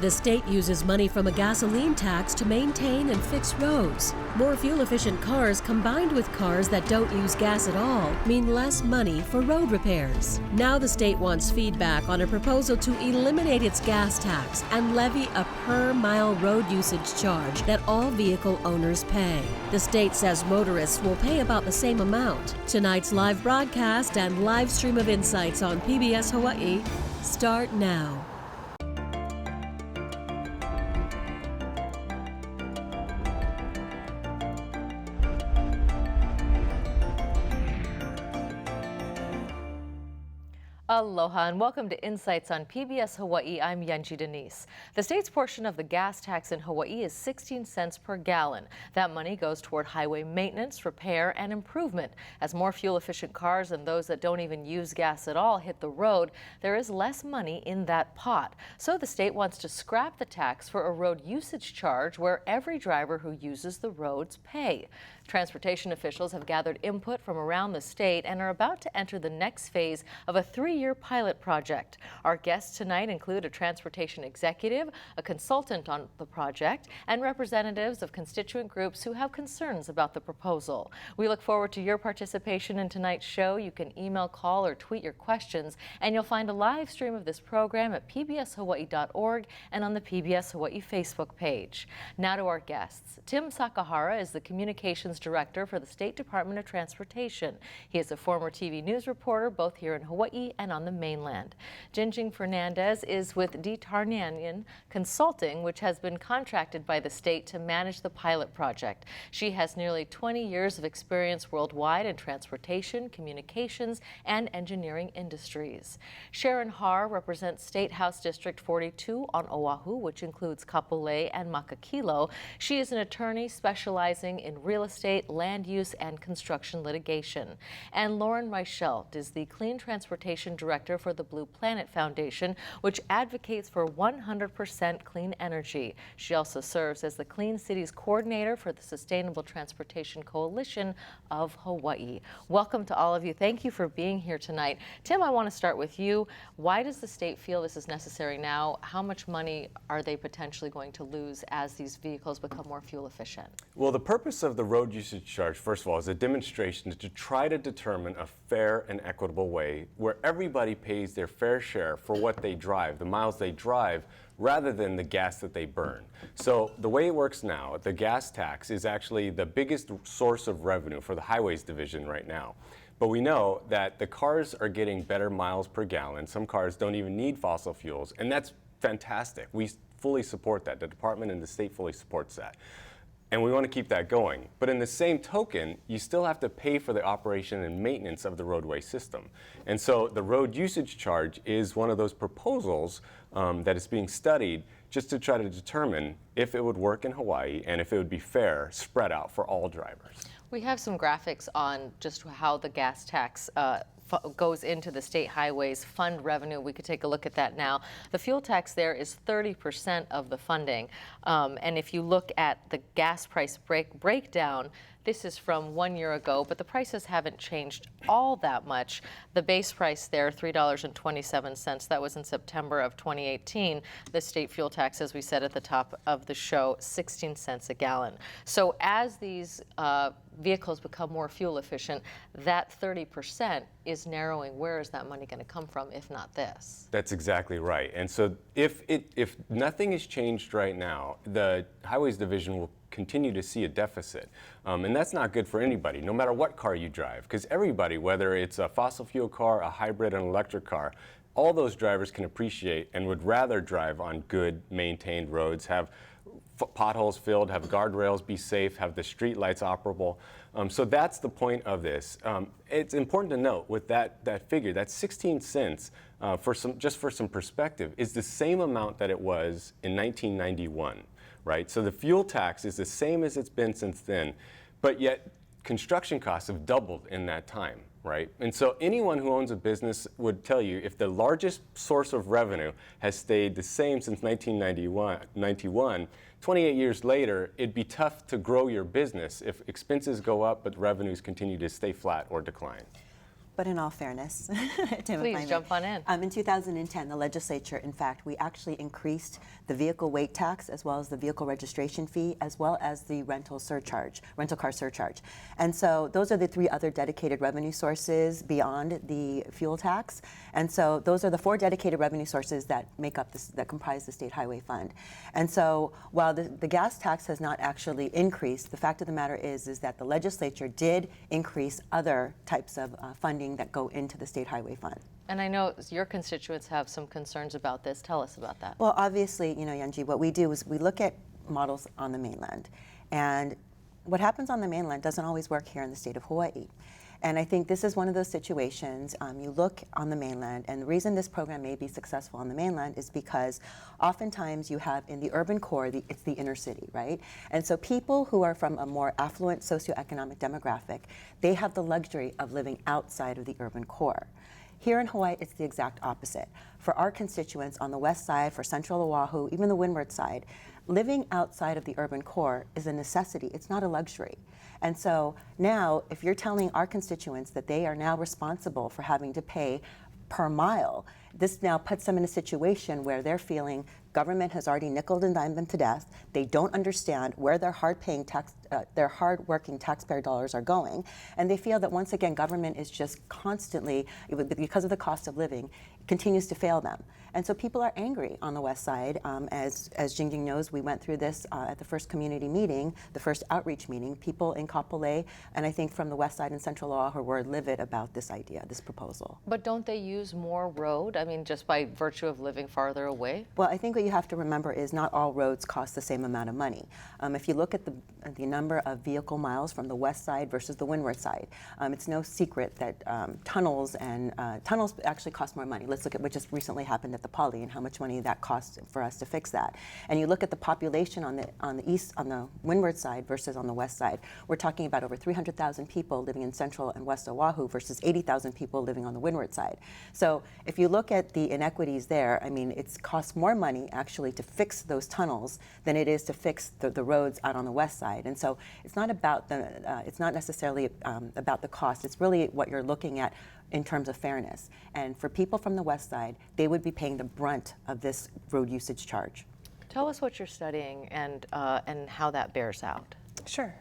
The state uses money from a gasoline tax to maintain and fix roads. More fuel-efficient cars combined with cars that don't use gas at all mean less money for road repairs. Now the state wants feedback on a proposal to eliminate its gas tax and levy a per-mile road usage charge that all vehicle owners pay. The state says motorists will pay about the same amount. Tonight's live broadcast and live stream of insights on PBS Hawai'i start now. Aloha and welcome to Insights on PBS Hawaii. I'm Yenji Denise. The state's portion of the gas tax in Hawaii is 16 cents per gallon. That money goes toward highway maintenance, repair, and improvement. As more fuel-efficient cars and those that don't even use gas at all hit the road, there is less money in that pot. So the state wants to scrap the tax for a road usage charge where every driver who uses the roads pay. Transportation officials have gathered input from around the state and are about to enter the next phase of a 3-year pilot project. Our guests tonight include a transportation executive, a consultant on the project, and representatives of constituent groups who have concerns about the proposal. We look forward to your participation in tonight's show. You can email, call, or tweet your questions, and you'll find a live stream of this program at pbshawaii.org and on the PBS Hawaii Facebook page. Now to our guests. Tim Sakahara is the Communications Director for the State Department of Transportation. He is a former TV news reporter both here in Hawaii and on the mainland. Jinjing Fernandez is with D. Tarnanian Consulting, which has been contracted by the state to manage the pilot project. She has nearly 20 years of experience worldwide in transportation, communications, and engineering industries. Sharon Har represents State House District 42 on Oahu, which includes Kapolei and Makakilo. She is an attorney specializing in real estate, land use, and construction litigation. And Lauren Reichelt is the Clean Transportation Director for the Blue Planet Foundation, which advocates for 100% clean energy. She also serves as the Clean Cities Coordinator for the Sustainable Transportation Coalition of Hawaii. Welcome to all of you. Thank you for being here tonight. Tim, I want to start with you. Why does the state feel this is necessary now? How much money are they potentially going to lose as these vehicles become more fuel efficient? Well, the purpose of the road usage charge, first of all, is a demonstration to try to determine a fair and equitable way where everybody pays their fair share for what they drive, the miles they drive, rather than the gas that they burn. So the way it works now, the gas tax is actually the biggest source of revenue for the highways division right now. But we know that the cars are getting better miles per gallon. Some cars don't even need fossil fuels, and that's fantastic. We fully support that. The department and the state fully supports that. And we want to keep that going. But in the same token, you still have to pay for the operation and maintenance of the roadway system. And so the road usage charge is one of those proposals that is being studied just to try to determine if it would work in Hawaii and if it would be fair, spread out for all drivers. We have some graphics on just how the gas tax goes into the state highways fund revenue. We could take a look at that now. The fuel tax there is 30% of the funding. And if you look at the gas price breakdown, this is from 1 year ago, but the prices haven't changed all that much. The base price there, $3.27, that was in September of 2018. The state fuel tax, as we said at the top of the show, 16 cents a gallon. So as these vehicles become more fuel efficient, that 30% is narrowing. Where is that money going to come from, if not this? That's exactly right. And so if nothing is changed right now, the Highways Division will continue to see a deficit. And that's not good for anybody, no matter what car you drive, because everybody, whether it's a fossil fuel car, a hybrid, an electric car, all those drivers can appreciate and would rather drive on good, maintained roads, have potholes filled, have guardrails, be safe, have the street lights operable. So that's the point of this. It's important to note with that figure, that 16 cents, just for some perspective, is the same amount that it was in 1991. Right? So the fuel tax is the same as it's been since then, but yet construction costs have doubled in that time, right? And so anyone who owns a business would tell you if the largest source of revenue has stayed the same since 1991, 28 years later, it'd be tough to grow your business if expenses go up but revenues continue to stay flat or decline. But in all fairness, Tim, Please jump on in. In 2010, the legislature, in fact, we actually increased the vehicle weight tax as well as the vehicle registration fee, as well as the rental car surcharge. And so those are the three other dedicated revenue sources beyond the fuel tax. And so those are the four dedicated revenue sources that make up that comprise the state highway fund. And so while the gas tax has not actually increased, the fact of the matter is that the legislature did increase other types of funding that go into the state highway fund. And I know your constituents have some concerns about this. Tell us about that. Well, obviously, Yanji, what we do is we look at models on the mainland. And what happens on the mainland doesn't always work here in the state of Hawaii. And I think this is one of those situations, you look on the mainland, and the reason this program may be successful on the mainland is because oftentimes you have in the urban core, it's the inner city, right? And so people who are from a more affluent socioeconomic demographic, they have the luxury of living outside of the urban core. Here in Hawaii, it's the exact opposite. For our constituents on the west side, for central Oahu, even the windward side, living outside of the urban core is a necessity. It's not a luxury. And so now, if you're telling our constituents that they are now responsible for having to pay per mile, this now puts them in a situation where they're feeling government has already nickeled and dimed them to death. They don't understand where their hard-working taxpayer dollars are going, and they feel that once again government is just constantly, because of the cost of living, continues to fail them. And so people are angry on the west side. As Jingjing knows, we went through this at the first community meeting, the first outreach meeting. People in Kapolei, and I think from the west side and central Oahu, were livid about this idea, this proposal. But don't they use more road? I mean, just by virtue of living farther away? Well, I think what you have to remember is not all roads cost the same amount of money. If you look at the number of vehicle miles from the west side versus the windward side, it's no secret that tunnels actually cost more money. Let's look at what just recently happened at the Poly and how much money that cost for us to fix that. And you look at the population on the windward side versus on the west side. We're talking about over 300,000 people living in central and west Oahu versus 80,000 people living on the windward side. So if you look at the inequities there, I mean, it costs more money actually to fix those tunnels than it is to fix the roads out on the west side. And so it's not about it's not necessarily about the cost. It's really what you're looking at in terms of fairness. And for people from the west side, they would be paying the brunt of this road usage charge. Tell us what you're studying and how that bears out. Sure.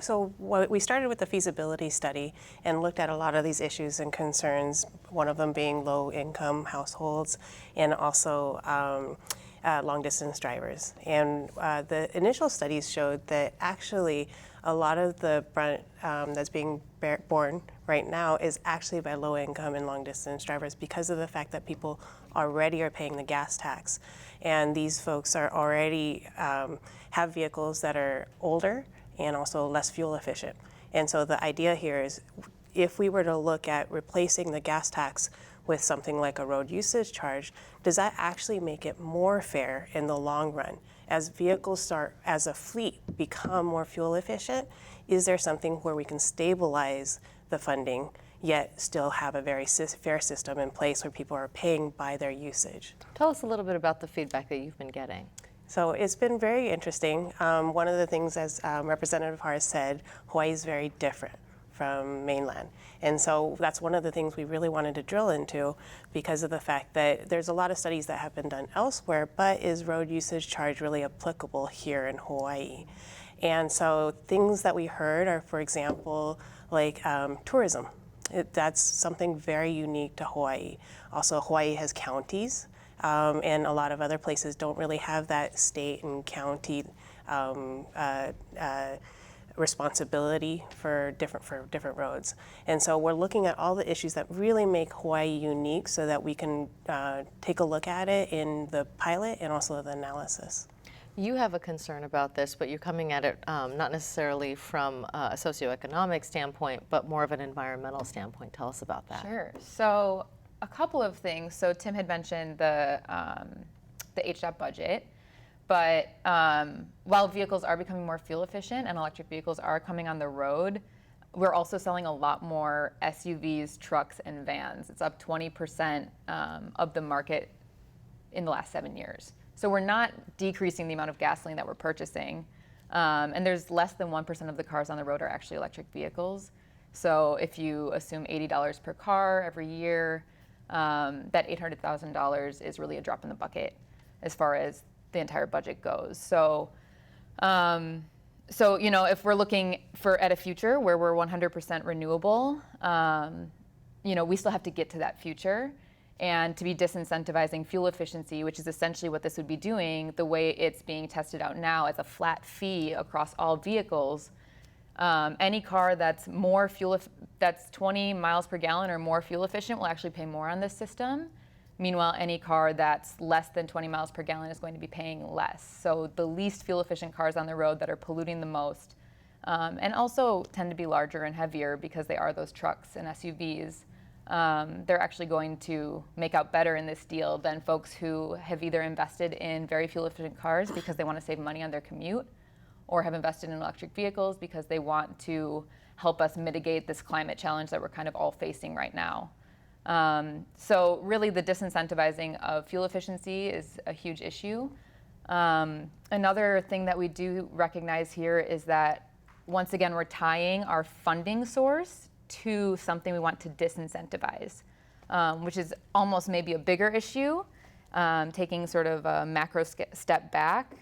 So we started with the feasibility study and looked at a lot of these issues and concerns, one of them being low-income households and also long-distance drivers. And the initial studies showed that actually a lot of the brunt that's being borne right now is actually by low-income and long-distance drivers because of the fact that people already are paying the gas tax. And these folks are already have vehicles that are older and also less fuel efficient. And so the idea here is if we were to look at replacing the gas tax with something like a road usage charge, does that actually make it more fair in the long run? As vehicles start, as a fleet, become more fuel efficient, is there something where we can stabilize the funding yet still have a very fair system in place where people are paying by their usage? Tell us a little bit about the feedback that you've been getting. So it's been very interesting. One of the things, as Representative Har said, Hawaii is very different from mainland. And so that's one of the things we really wanted to drill into because of the fact that there's a lot of studies that have been done elsewhere, but is road usage charge really applicable here in Hawaii? And so things that we heard are, for example, like tourism. That's something very unique to Hawaii. Also, Hawaii has counties, and a lot of other places don't really have that state and county responsibility for different roads. And so we're looking at all the issues that really make Hawaii unique so that we can take a look at it in the pilot and also the analysis. You have a concern about this, but you're coming at it not necessarily from a socioeconomic standpoint, but more of an environmental standpoint. Tell us about that. Sure. So a couple of things. So Tim had mentioned the HDOT budget, but while vehicles are becoming more fuel efficient and electric vehicles are coming on the road, we're also selling a lot more SUVs, trucks, and vans. It's up 20% of the market in the last 7 years. So we're not decreasing the amount of gasoline that we're purchasing. And there's less than 1% of the cars on the road are actually electric vehicles. So if you assume $80 per car every year, that $800,000 is really a drop in the bucket as far as the entire budget goes. So, if we're looking at a future where we're 100% renewable, we still have to get to that future. And to be disincentivizing fuel efficiency, which is essentially what this would be doing, the way it's being tested out now as a flat fee across all vehicles, any car that's that's 20 miles per gallon or more fuel efficient will actually pay more on this system. Meanwhile, any car that's less than 20 miles per gallon is going to be paying less. So the least fuel efficient cars on the road that are polluting the most, and also tend to be larger and heavier because they are those trucks and SUVs, they're actually going to make out better in this deal than folks who have either invested in very fuel efficient cars because they want to save money on their commute, or have invested in electric vehicles because they want to help us mitigate this climate challenge that we're kind of all facing right now. So really the disincentivizing of fuel efficiency is a huge issue. Another thing that we do recognize here is that, once again, we're tying our funding source to something we want to disincentivize, which is almost maybe a bigger issue, taking sort of a macro step back.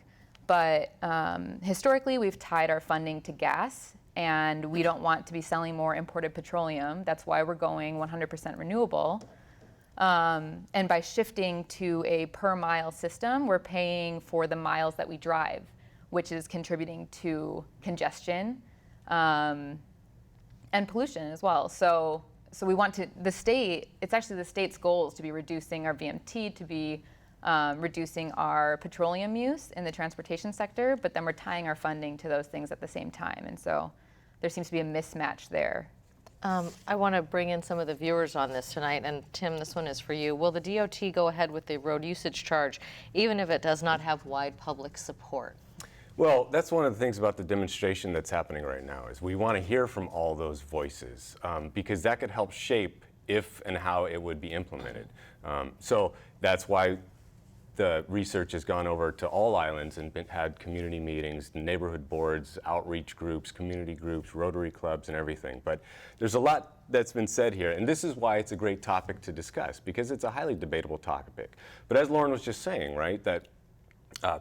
But historically, we've tied our funding to gas, and we don't want to be selling more imported petroleum. That's why we're going 100% renewable. And by shifting to a per mile system, we're paying for the miles that we drive, which is contributing to congestion and pollution as well. So we want it's actually the state's goal is to be reducing our VMT, to be reducing our petroleum use in the transportation sector, but then we're tying our funding to those things at the same time. And so there seems to be a mismatch there. I want to bring in some of the viewers on this tonight, and Tim, this one is for you. Will the DOT go ahead with the road usage charge, even if it does not have wide public support? Well, that's one of the things about the demonstration that's happening right now, is we want to hear from all those voices, because that could help shape if and how it would be implemented. So that's why the research has gone over to all islands and had community meetings, neighborhood boards, outreach groups, community groups, Rotary clubs, and everything. But there's a lot that's been said here, and this is why it's a great topic to discuss, because it's a highly debatable topic. But as Lauren was just saying, right, that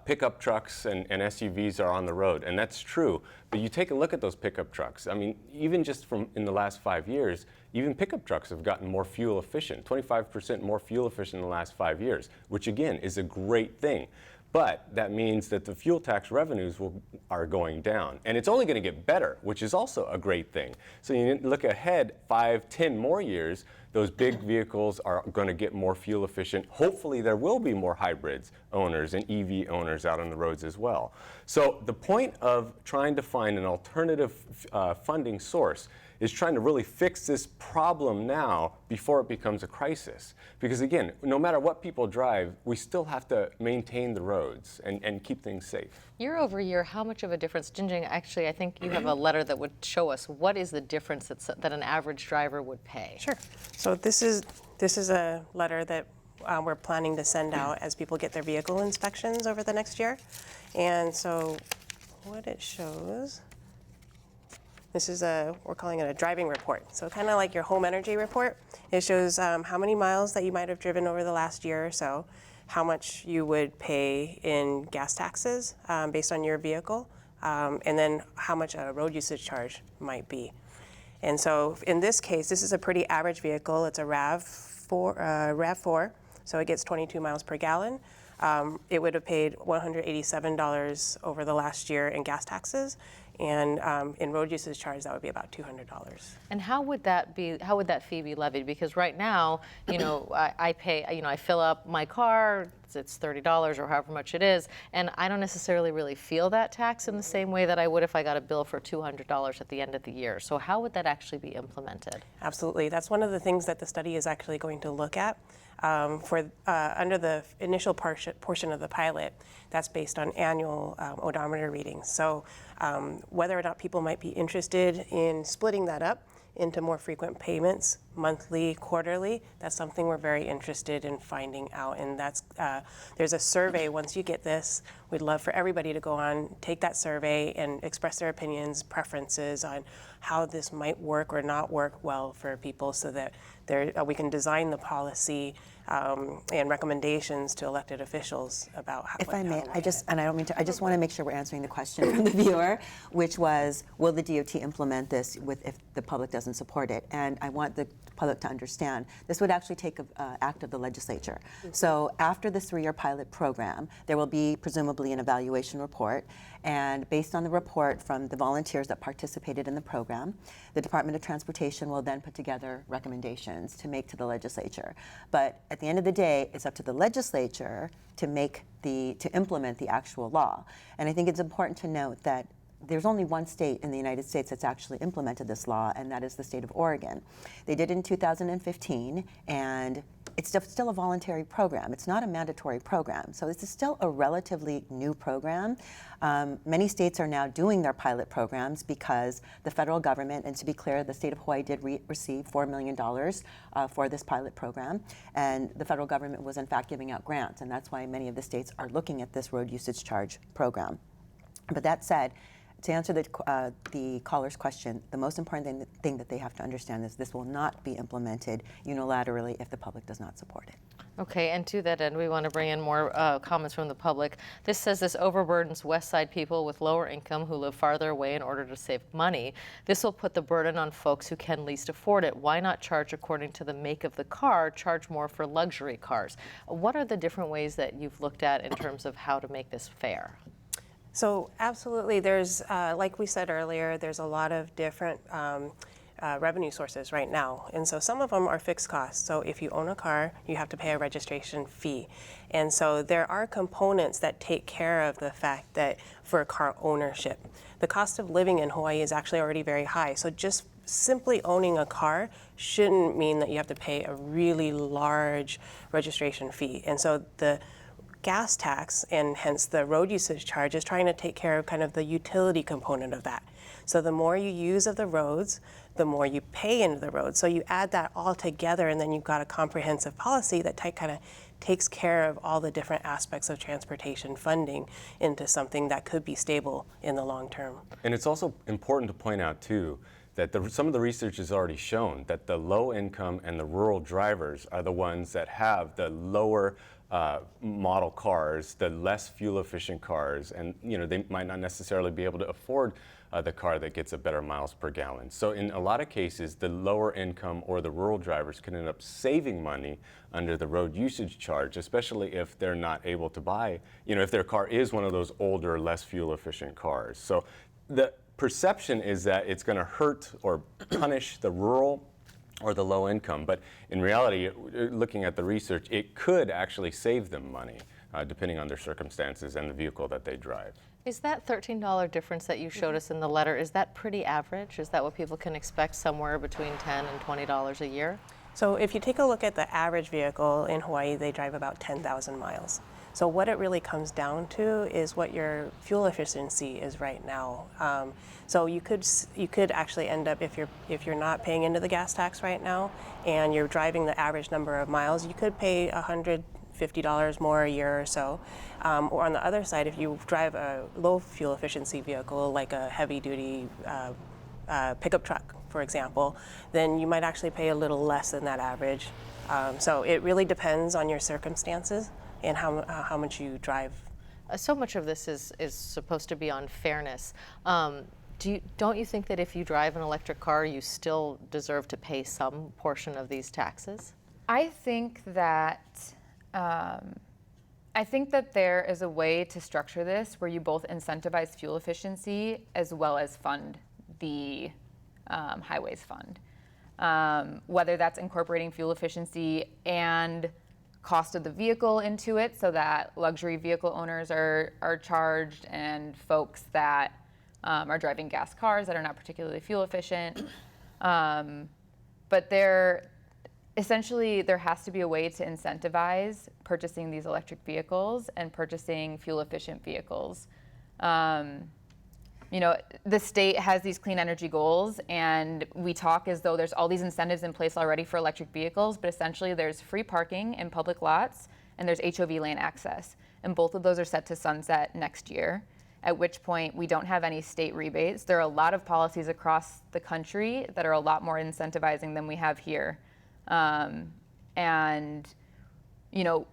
pickup trucks and SUVs are on the road, and that's true. But you take a look at those pickup trucks. I mean, even just from in the last 5 years, even pickup trucks have gotten more fuel efficient, 25% more fuel efficient in the last 5 years, which again is a great thing. But that means that the fuel tax revenues are going down. And it's only going to get better, which is also a great thing. So you look ahead 5, 10 more years, those big vehicles are going to get more fuel efficient. Hopefully there will be more hybrids owners and EV owners out on the roads as well. So the point of trying to find an alternative funding source is trying to really fix this problem now before it becomes a crisis. Because again, no matter what people drive, we still have to maintain the roads and keep things safe. Year over year, how much of a difference, Jinjing, actually I think you have a letter that would show us what is the difference that an average driver would pay. Sure. So this is a letter that we're planning to send out as people get their vehicle inspections over the next year. And so what it shows, this is we're calling it a driving report. So kind of like your home energy report. It shows how many miles that you might have driven over the last year or so, how much you would pay in gas taxes based on your vehicle, and then how much a road usage charge might be. And so in this case, this is a pretty average vehicle. It's a RAV4, so it gets 22 miles per gallon. It would have paid $187 over the last year in gas taxes, and in road usage charge, that would be about $200. And how would that fee be levied? Because right now, I pay, I fill up my car, it's $30 or however much it is, and I don't necessarily really feel that tax in the same way that I would if I got a bill for $200 at the end of the year. So how would that actually be implemented? Absolutely. That's one of the things that the study is actually going to look at. Under the initial portion of the pilot, that's based on annual odometer readings. So whether or not people might be interested in splitting that up into more frequent payments, monthly, quarterly, that's something we're very interested in finding out. And that's there's a survey. Once you get this, we'd love for everybody to go on, take that survey and express their opinions, preferences on how this might work or not work well for people, so that we can design the policy and recommendations to elected officials about how. If I may, I just want to make sure we're answering the question from the viewer, which was, will the DOT implement this if the public doesn't support it? And I want the public to understand, this would actually take an act of the legislature. So after this 3-year pilot program, there will be presumably an evaluation report, and based on the report from the volunteers that participated in the program, the Department of Transportation will then put together recommendations to make to the legislature. But at the end of the day, it's up to the legislature to implement the actual law. And I think it's important to note that there's only one state in the United States that's actually implemented this law, and that is the state of Oregon. They did it in 2015, and it's still a voluntary program. It's not a mandatory program. So this is still a relatively new program. Many states are now doing their pilot programs because the federal government, and to be clear, the state of Hawaii did receive $4 million for this pilot program. And the federal government was in fact giving out grants, and that's why many of the states are looking at this road usage charge program. But that said, to answer the caller's question, the most important thing that they have to understand is this will not be implemented unilaterally if the public does not support it. Okay, and to that end, we want to bring in more comments from the public. This says this overburdens West Side people with lower income who live farther away in order to save money. This will put the burden on folks who can least afford it. Why not charge according to the make of the car, charge more for luxury cars? What are the different ways that you've looked at in terms of how to make this fair? So absolutely, there's, like we said earlier, there's a lot of different revenue sources right now. And so some of them are fixed costs. So if you own a car, you have to pay a registration fee. And so there are components that take care of the fact that for car ownership, the cost of living in Hawaii is actually already very high. So just simply owning a car shouldn't mean that you have to pay a really large registration fee. And so the gas tax, and hence the road usage charge, is trying to take care of kind of the utility component of that. So the more you use of the roads, the more you pay into the roads. So you add that all together, and then you've got a comprehensive policy that kind of takes care of all the different aspects of transportation funding into something that could be stable in the long term. And it's also important to point out too that some of the research has already shown that the low income and the rural drivers are the ones that have the lower model cars, the less fuel efficient cars, and they might not necessarily be able to afford the car that gets a better miles per gallon. So in a lot of cases, the lower income or the rural drivers can end up saving money under the road usage charge, especially if they're not able to buy, if their car is one of those older, less fuel efficient cars. So the perception is that it's going to hurt or punish the rural or the low income, but in reality, looking at the research, it could actually save them money depending on their circumstances and the vehicle that they drive. Is that $13 difference that you showed us in the letter, is that pretty average? Is that what people can expect, somewhere between $10 and $20 a year? So if you take a look at the average vehicle in Hawaii, they drive about 10,000 miles. So what it really comes down to is what your fuel efficiency is right now. So you could actually end up, if you're not paying into the gas tax right now and you're driving the average number of miles, you could pay $150 more a year or so. Or on the other side, if you drive a low fuel efficiency vehicle like a heavy duty pickup truck, for example, then you might actually pay a little less than that average. So it really depends on your circumstances and how much you drive. So much of this is supposed to be on fairness. Don't you think that if you drive an electric car, you still deserve to pay some portion of these taxes? I think that there is a way to structure this where you both incentivize fuel efficiency as well as fund the highways fund. Whether that's incorporating fuel efficiency and cost of the vehicle into it, so that luxury vehicle owners are charged and folks that are driving gas cars that are not particularly fuel efficient. But there has to be a way to incentivize purchasing these electric vehicles and purchasing fuel efficient vehicles. you know, the state has these clean energy goals, and we talk as though there's all these incentives in place already for electric vehicles, but essentially there's free parking in public lots and there's HOV lane access. And both of those are set to sunset next year, at which point we don't have any state rebates. There are a lot of policies across the country that are a lot more incentivizing than we have here. And, you know,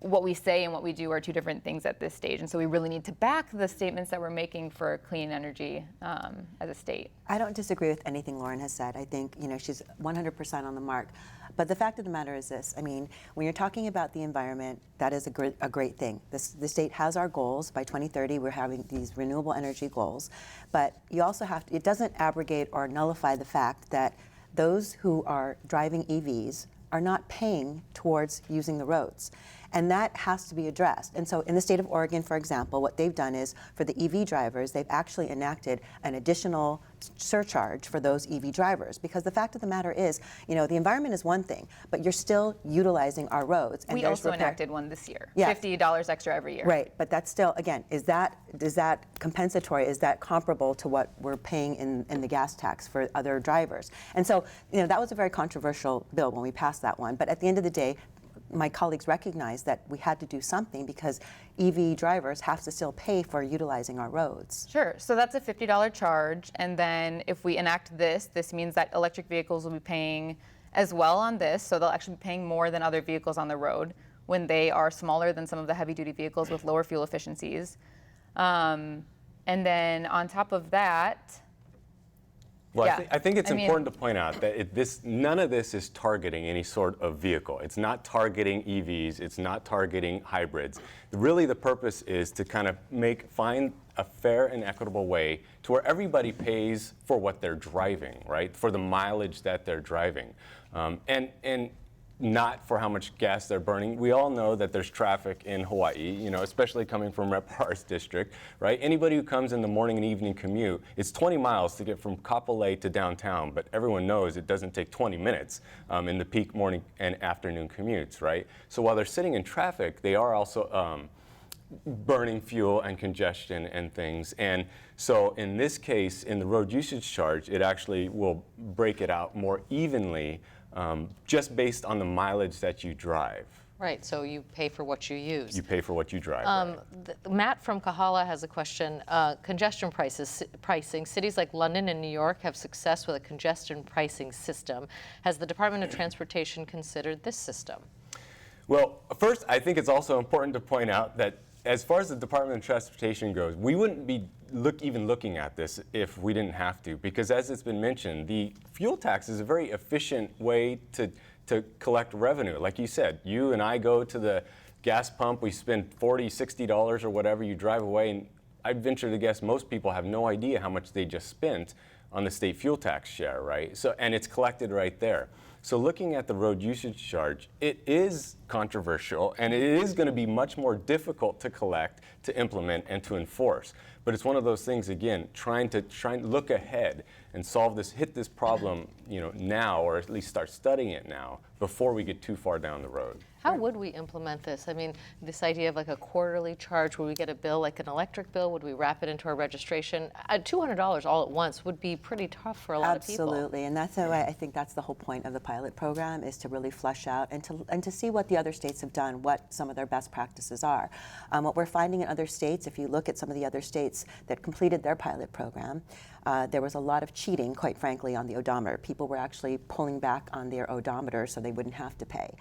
what we say and what we do are two different things at this stage. And so we really need to back the statements that we're making for clean energy as a state. I don't disagree with anything Lauren has said. I think, you know, she's 100% on the mark. But the fact of the matter is this. I mean, when you're talking about the environment, that is a great thing. The state has our goals. By 2030, we're having these renewable energy goals. But you also have to, it doesn't abrogate or nullify the fact that those who are driving EVs are not paying towards using the roads. And that has to be addressed. And so in the state of Oregon, for example, what they've done is for the EV drivers, they've actually enacted an additional surcharge for those EV drivers. Because the fact of the matter is, you know, the environment is one thing, but you're still utilizing our roads. And we also enacted one this year, yes. $50 extra every year. Right, but that's still, again, is that compensatory? Is that comparable to what we're paying in the gas tax for other drivers? And so, you know, that was a very controversial bill when we passed that one. But at the end of the day, my colleagues recognized that we had to do something because EV drivers have to still pay for utilizing our roads. Sure, so that's a $50 charge, and then if we enact this means that electric vehicles will be paying as well on this, so they'll actually be paying more than other vehicles on the road when they are smaller than some of the heavy-duty vehicles with lower fuel efficiencies. And then on top of that, well, yeah. I think it's important to point out that none of this is targeting any sort of vehicle. It's not targeting EVs. It's not targeting hybrids. Really, the purpose is to kind of find a fair and equitable way to where everybody pays for what they're driving, right? For the mileage that they're driving, and not for how much gas they're burning. We all know that there's traffic in Hawaii, you know, especially coming from Rep. Parr's district, right? Anybody who comes in the morning and evening commute, it's 20 miles to get from Kapolei to downtown, but everyone knows it doesn't take 20 minutes in the peak morning and afternoon commutes, right? So while they're sitting in traffic, they are also burning fuel and congestion and things. And so in this case, in the road usage charge, it actually will break it out more evenly just based on the mileage that you drive. Right, so you pay for what you use. You pay for what you drive. Right. Matt from Kahala has a question. Congestion pricing. Cities like London and New York have success with a congestion pricing system. Has the Department of Transportation considered this system? Well, first, I think it's also important to point out that as far as the Department of Transportation goes, we wouldn't be even looking at this if we didn't have to, because as it's been mentioned, the fuel tax is a very efficient way to collect revenue. Like you said, you and I go to the gas pump, we spend $40, $60 or whatever, you drive away, and I'd venture to guess most people have no idea how much they just spent on the state fuel tax share, right? So, and it's collected right there. So looking at the road usage charge, it is controversial, and it is going to be much more difficult to collect, to implement, and to enforce. But it's one of those things, again, trying to look ahead and hit this problem, you know, now, or at least start studying it now, before we get too far down the road. How would we implement this? I mean, this idea of like a quarterly charge, would we get a bill like an electric bill? Would we wrap it into our registration? $200 all at once would be pretty tough for a lot of people. Absolutely, and that's why I think that's the whole point of the pilot program, is to really flesh out and to see what the other states have done, what some of their best practices are. What we're finding in other states, if you look at some of the other states that completed their pilot program, there was a lot of cheating, quite frankly, on the odometer. People were actually pulling back on their odometer so they wouldn't have to pay.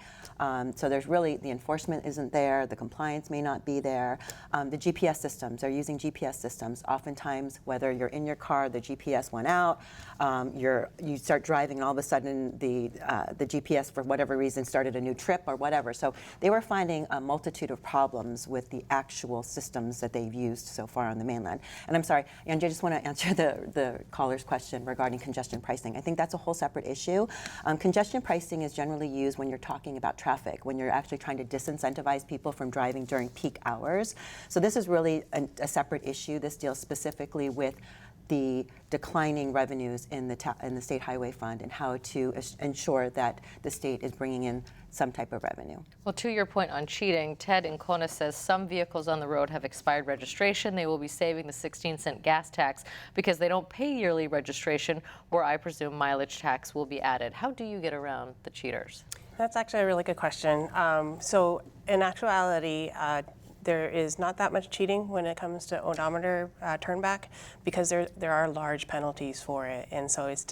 So there's really, the enforcement isn't there, the compliance may not be there. The GPS systems, they're using GPS systems. Oftentimes, whether you're in your car, the GPS went out, you start driving and all of a sudden the GPS, for whatever reason, started a new trip or whatever. So they were finding a multitude of problems with the actual systems that they've used so far on the mainland. And I'm sorry, Angie, I just want to answer the caller's question regarding congestion pricing. I think that's a whole separate issue. Congestion pricing is generally used when you're talking about traffic, when you're actually trying to disincentivize people from driving during peak hours. So this is really a separate issue. This deals specifically with the declining revenues in the state highway fund and how to ensure that the state is bringing in some type of revenue. Well, to your point on cheating, Ted in Kona says some vehicles on the road have expired registration. They will be saving the 16-cent gas tax because they don't pay yearly registration, where I presume mileage tax will be added. How do you get around the cheaters? That's actually a really good question. So in actuality, there is not that much cheating when it comes to odometer turnback because there are large penalties for it, and so it's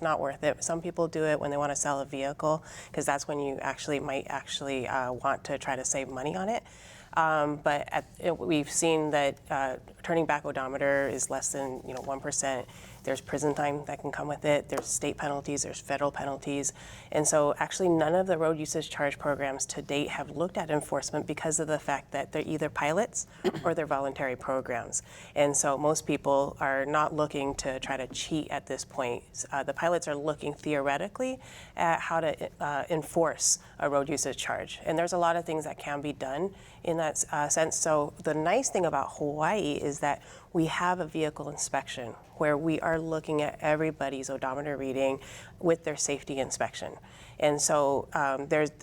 not worth it. Some people do it when they want to sell a vehicle because that's when you might actually want to try to save money on it. But we've seen that turning back odometer is less than 1%. There's prison time that can come with it. There's state penalties. There's federal penalties. And so actually none of the road usage charge programs to date have looked at enforcement because of the fact that they're either pilots or they're voluntary programs. And so most people are not looking to try to cheat at this point. The pilots are looking theoretically at how to enforce a road usage charge. And there's a lot of things that can be done in that sense. So the nice thing about Hawaii is that we have a vehicle inspection where we are looking at everybody's odometer reading with their safety inspection. And so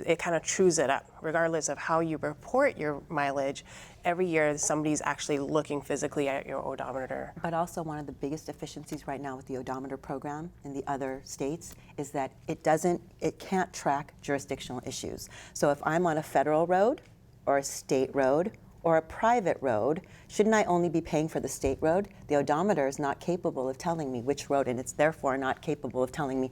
it kind of trues it up. Regardless of how you report your mileage, every year somebody's actually looking physically at your odometer. But also one of the biggest deficiencies right now with the odometer program in the other states is that it can't track jurisdictional issues. So if I'm on a federal road or a state road or a private road, shouldn't I only be paying for the state road? The odometer is not capable of telling me which road, and it's therefore not capable of telling me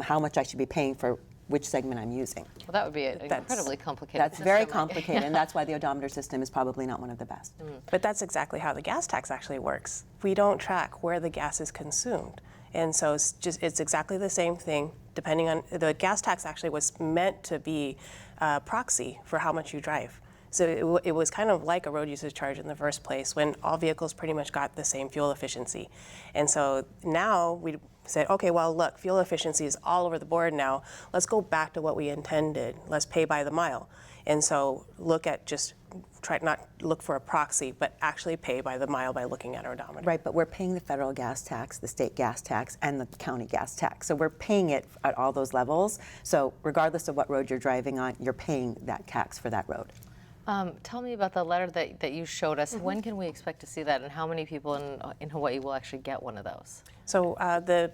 how much I should be paying for which segment I'm using. Well, that would be an incredibly complicated That's system, very right? complicated, and that's why the odometer system is probably not one of the best. But that's exactly how the gas tax actually works. We don't track where the gas is consumed. And so it's exactly the same thing, depending on, the gas tax actually was meant to be a proxy for how much you drive. So it was kind of like a road usage charge in the first place when all vehicles pretty much got the same fuel efficiency. And so now we said, okay, well, look, fuel efficiency is all over the board now. Let's go back to what we intended. Let's pay by the mile. And so try not look for a proxy, but actually pay by the mile by looking at our odometer. Right, but we're paying the federal gas tax, the state gas tax, and the county gas tax. So we're paying it at all those levels. So regardless of what road you're driving on, you're paying that tax for that road. Tell me about the letter that you showed us. When can we expect to see that, and how many people in Hawaii will actually get one of those? So the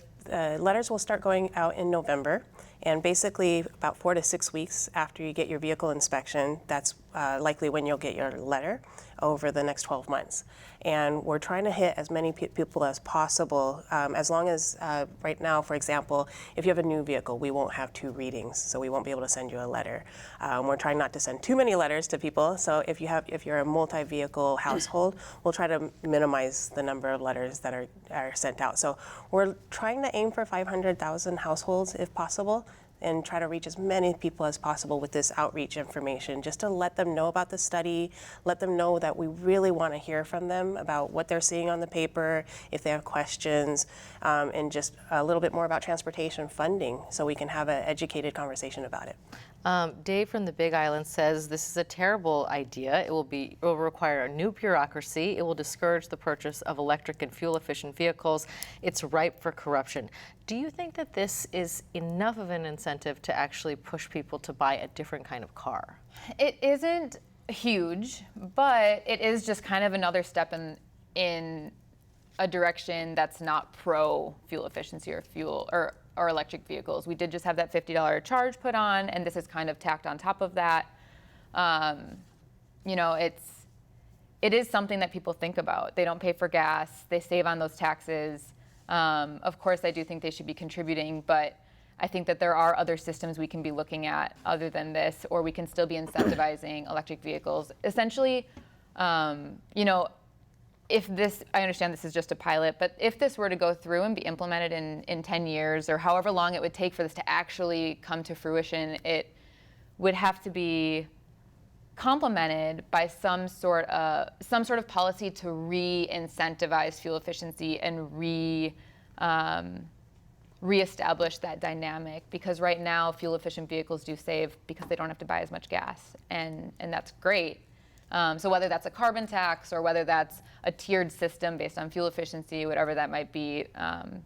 letters will start going out in November, and basically about 4 to 6 weeks after you get your vehicle inspection, that's likely when you'll get your letter over the next 12 months. And we're trying to hit as many people as possible, as long as right now, for example, if you have a new vehicle, we won't have 2 readings, so we won't be able to send you a letter. We're trying not to send too many letters to people, so if you're a multi-vehicle household, we'll try to minimize the number of letters that are sent out. So we're trying to aim for 500,000 households if possible, and try to reach as many people as possible with this outreach information, just to let them know about the study, let them know that we really want to hear from them about what they're seeing on the paper, if they have questions, and just a little bit more about transportation funding so we can have an educated conversation about it. Dave from the Big Island says this is a terrible idea. It will require a new bureaucracy. It will discourage the purchase of electric and fuel-efficient vehicles. It's ripe for corruption. Do you think that this is enough of an incentive to actually push people to buy a different kind of car? It isn't huge, but it is just kind of another step in a direction that's not pro fuel efficiency or fuel or electric vehicles. We did just have that $50 charge put on, and this is kind of tacked on top of that. It is something that people think about. They don't pay for gas. They save on those taxes. Of course, I do think they should be contributing, but I think that there are other systems we can be looking at other than this, or we can still be incentivizing electric vehicles. Essentially, I understand this is just a pilot, but if this were to go through and be implemented in 10 years or however long it would take for this to actually come to fruition, it would have to be complemented by some sort of policy to re-incentivize fuel efficiency and reestablish that dynamic, because right now fuel efficient vehicles do save because they don't have to buy as much gas, and that's great. So whether that's a carbon tax or whether that's a tiered system based on fuel efficiency, whatever that might be,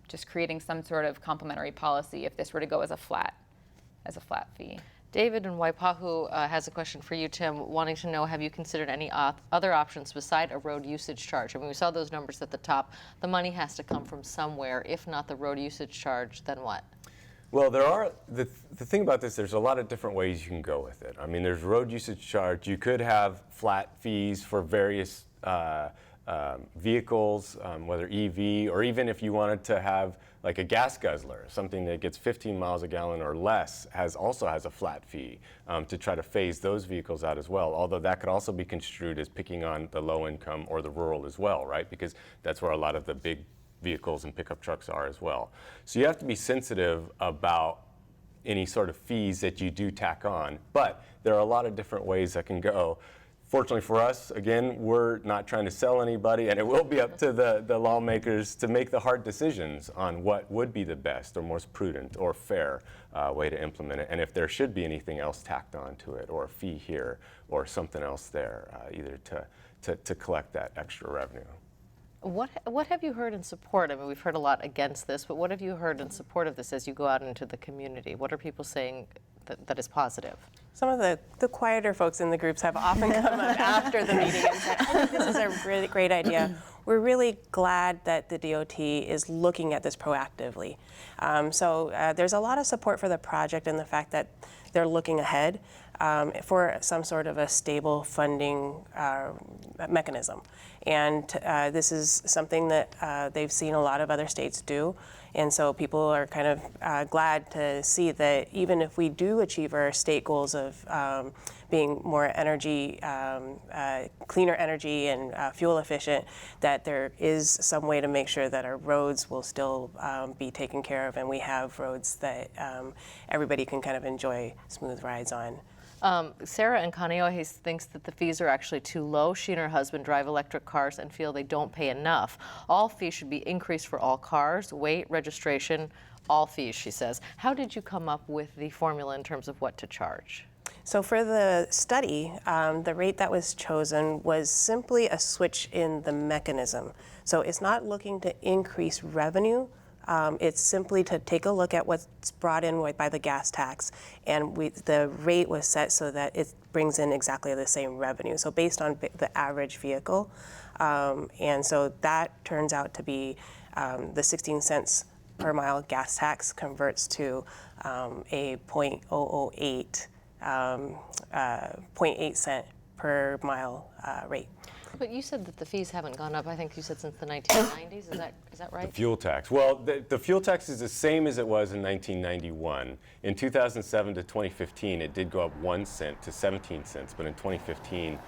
just creating some sort of complementary policy if this were to go as a flat fee. David in Waipahu has a question for you, Tim, wanting to know, have you considered any other options beside a road usage charge? I mean, we saw those numbers at the top. The money has to come from somewhere. If not the road usage charge, then what? Well, there are, the thing about this, there's a lot of different ways you can go with it. I mean, there's road usage charge. You could have flat fees for various vehicles, whether EV, or even if you wanted to have like a gas guzzler, something that gets 15 miles a gallon or less, also has a flat fee to try to phase those vehicles out as well. Although that could also be construed as picking on the low income or the rural as well, right? Because that's where a lot of the big vehicles and pickup trucks are as well. So you have to be sensitive about any sort of fees that you do tack on, but there are a lot of different ways that can go. Fortunately for us, again, we're not trying to sell anybody, and it will be up to the lawmakers to make the hard decisions on what would be the best or most prudent or fair way to implement it, and if there should be anything else tacked on to it, or a fee here, or something else there, either to collect that extra revenue. What have you heard in support? I mean, we've heard a lot against this, but what have you heard in support of this as you go out into the community? What are people saying that is positive? Some of the quieter folks in the groups have often come up after the meeting and said, I think this is a really great idea. We're really glad that the DOT is looking at this proactively. So there's a lot of support for the project and the fact that they're looking ahead for some sort of a stable funding mechanism. And this is something that they've seen a lot of other states do. And so people are kind of glad to see that even if we do achieve our state goals of being more energy, cleaner energy and fuel efficient, that there is some way to make sure that our roads will still be taken care of and we have roads that everybody can kind of enjoy smooth rides on. Sarah in Kaneohe thinks that the fees are actually too low. She and her husband drive electric cars and feel they don't pay enough. All fees should be increased for all cars, weight, registration, all fees, she says. How did you come up with the formula in terms of what to charge? So for the study, the rate that was chosen was simply a switch in the mechanism. So it's not looking to increase revenue. It's simply to take a look at what's brought in by the gas tax, and the rate was set so that it brings in exactly the same revenue, so based on the average vehicle. And so that turns out to be the 16 cents per mile gas tax converts to a 0.008, 0.8 cent per mile rate. But you said that the fees haven't gone up, I think you said since the 1990s, is that right? The fuel tax. Well, the fuel tax is the same as it was in 1991. In 2007 to 2015, it did go up 1 cent to 17 cents, but in 2015,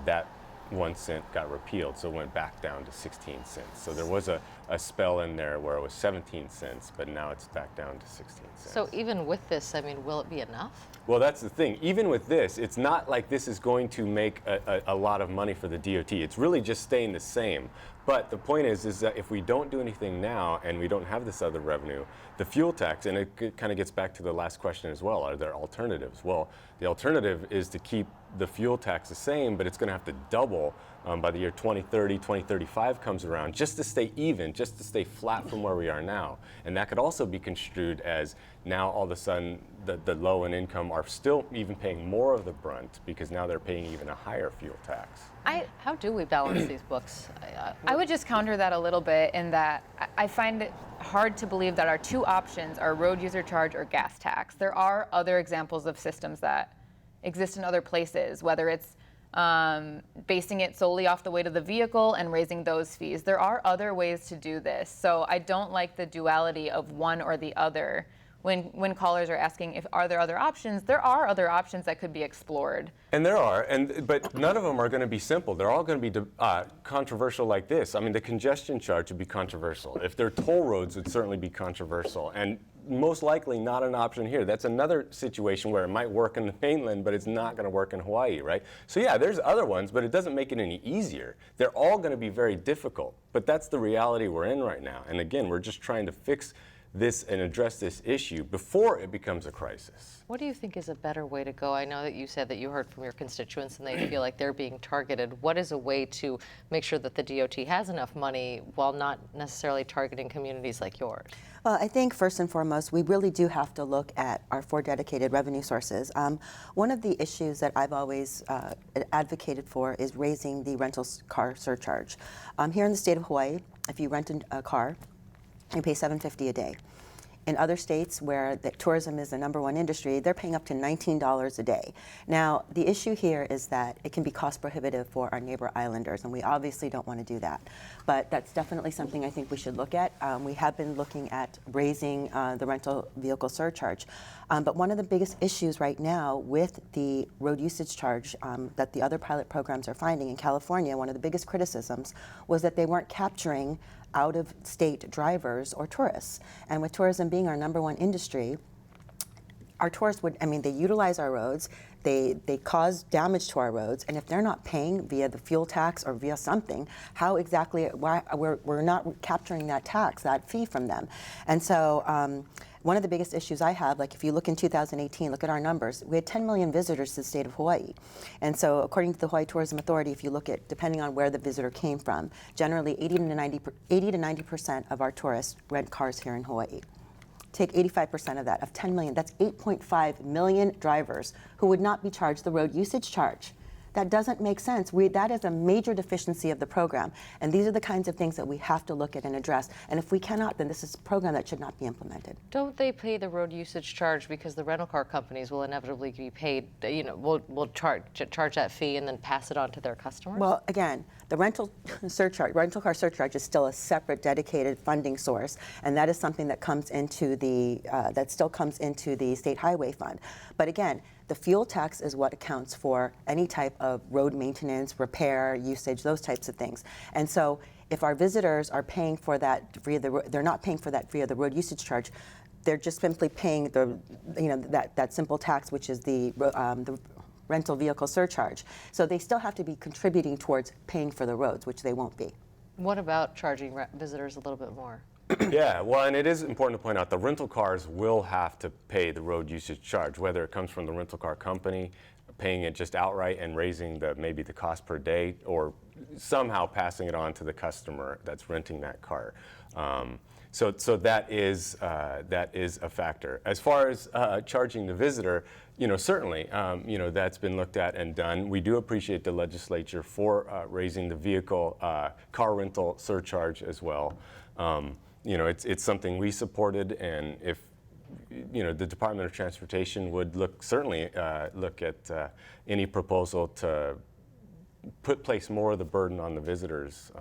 that 1 cent got repealed, so it went back down to 16 cents. So there was a spell in there where it was 17 cents, but now it's back down to 16 cents. So even with this, I mean, will it be enough? Well, that's the thing. Even with this, it's not like this is going to make a lot of money for the DOT. It's really just staying the same. But the point is that if we don't do anything now and we don't have this other revenue, the fuel tax, and it kind of gets back to the last question as well, are there alternatives? Well, the alternative is to keep the fuel tax the same, but it's going to have to double by the year 2030, 2035 comes around, just to stay even, just to stay flat from where we are now. And that could also be construed as now all of a sudden the low and income are still even paying more of the brunt because now they're paying even a higher fuel tax. How do we balance these books? I would just counter that a little bit in that I find it hard to believe that our two options are road user charge or gas tax. There are other examples of systems that exist in other places, whether it's basing it solely off the weight of the vehicle and raising those fees. There are other ways to do this. So I don't like the duality of one or the other. When callers are asking are there other options, there are other options that could be explored. And there are, but none of them are going to be simple. They're all going to be controversial like this. I mean, the congestion charge would be controversial. If they're toll roads, it would certainly be controversial. And most likely not an option here. That's another situation where it might work in the mainland, but it's not going to work in Hawaii, right? So yeah, there's other ones, but it doesn't make it any easier. They're all going to be very difficult, but that's the reality we're in right now. And again, we're just trying to fix this and address this issue before it becomes a crisis. What do you think is a better way to go? I know that you said that you heard from your constituents and they feel like they're being targeted. What is a way to make sure that the DOT has enough money while not necessarily targeting communities like yours? Well, I think first and foremost, we really do have to look at our 4 dedicated revenue sources. One of the issues that I've always advocated for is raising the rental car surcharge. Here in the state of Hawaii, if you rent a car, you pay $7.50 a day. In other states where the tourism is the #1 industry, they're paying up to $19 a day. Now, the issue here is that it can be cost prohibitive for our neighbor islanders, and we obviously don't want to do that. But that's definitely something I think we should look at. We have been looking at raising the rental vehicle surcharge. But one of the biggest issues right now with the road usage charge that the other pilot programs are finding in California, one of the biggest criticisms was that they weren't capturing out-of-state drivers or tourists. And with tourism being our #1 industry, our tourists they utilize our roads, they cause damage to our roads, and if they're not paying via the fuel tax or via something, how exactly, why we're not capturing that tax, that fee from them. And so one of the biggest issues I have, like if you look in 2018, look at our numbers, we had 10 million visitors to the state of Hawaii. And so according to the Hawaii Tourism Authority, if you look at, depending on where the visitor came from, generally 80 to 90% of our tourists rent cars here in Hawaii. Take 85% of that, of 10 million, that's 8.5 million drivers who would not be charged the road usage charge. That doesn't make sense. That is a major deficiency of the program. And these are the kinds of things that we have to look at and address. And if we cannot, then this is a program that should not be implemented. Don't they pay the road usage charge because the rental car companies will inevitably be paid, will charge that fee and then pass it on to their customers? Well, again, the rental car surcharge is still a separate dedicated funding source, and that is something that comes into that still comes into the state highway fund. But again, the fuel tax is what accounts for any type of road maintenance, repair, usage, those types of things. And so if our visitors are paying for that they're not paying for that via the road usage charge, they're just simply paying that simple tax, which is the rental vehicle surcharge. So they still have to be contributing towards paying for the roads, which they won't be. What about charging visitors a little bit more? Yeah, well, and it is important to point out the rental cars will have to pay the road usage charge, whether it comes from the rental car company, paying it just outright and raising maybe the cost per day, or somehow passing it on to the customer that's renting that car. So that is a factor. As far as charging the visitor, certainly, that's been looked at and done. We do appreciate the legislature for raising the vehicle car rental surcharge as well. It's something we supported, and if the Department of Transportation would certainly look at any proposal to place more of the burden on the visitors.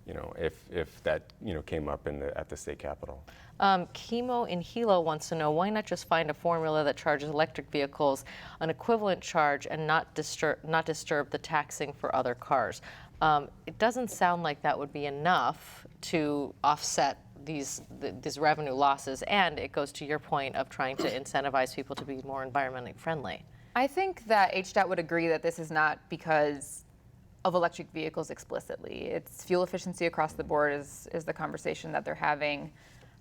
If that came up at the state capitol. Chemo in Hilo wants to know, why not just find a formula that charges electric vehicles an equivalent charge and not disturb the taxing for other cars? It doesn't sound like that would be enough to offset these revenue losses, and it goes to your point of trying to incentivize people to be more environmentally friendly. I think that HDOT would agree that this is not because of electric vehicles explicitly. It's fuel efficiency across the board is the conversation that they're having.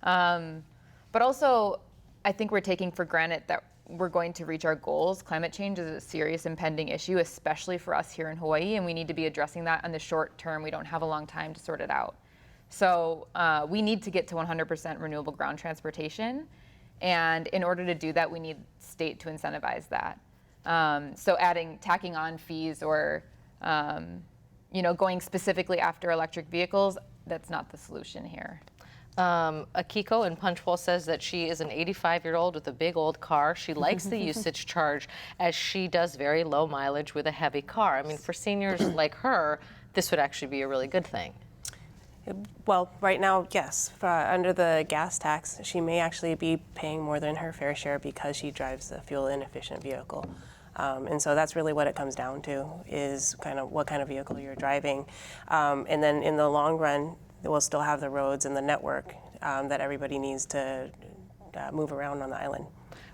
But also, I think we're taking for granted that we're going to reach our goals. Climate change is a serious impending issue, especially for us here in Hawaii, and we need to be addressing that in the short term. We don't have a long time to sort it out. So we need to get to 100% renewable ground transportation. And in order to do that, we need state to incentivize that. So tacking on fees or going specifically after electric vehicles, that's not the solution here. Akiko in Punchbowl says that she is an 85-year-old with a big old car. She likes the usage charge as she does very low mileage with a heavy car. I mean, for seniors like her, this would actually be a really good thing. Well, right now, yes. Under the gas tax, she may actually be paying more than her fair share because she drives a fuel inefficient vehicle. And so that's really what it comes down to, is kind of what kind of vehicle you're driving. And then in the long run, we'll still have the roads and the network that everybody needs to move around on the island.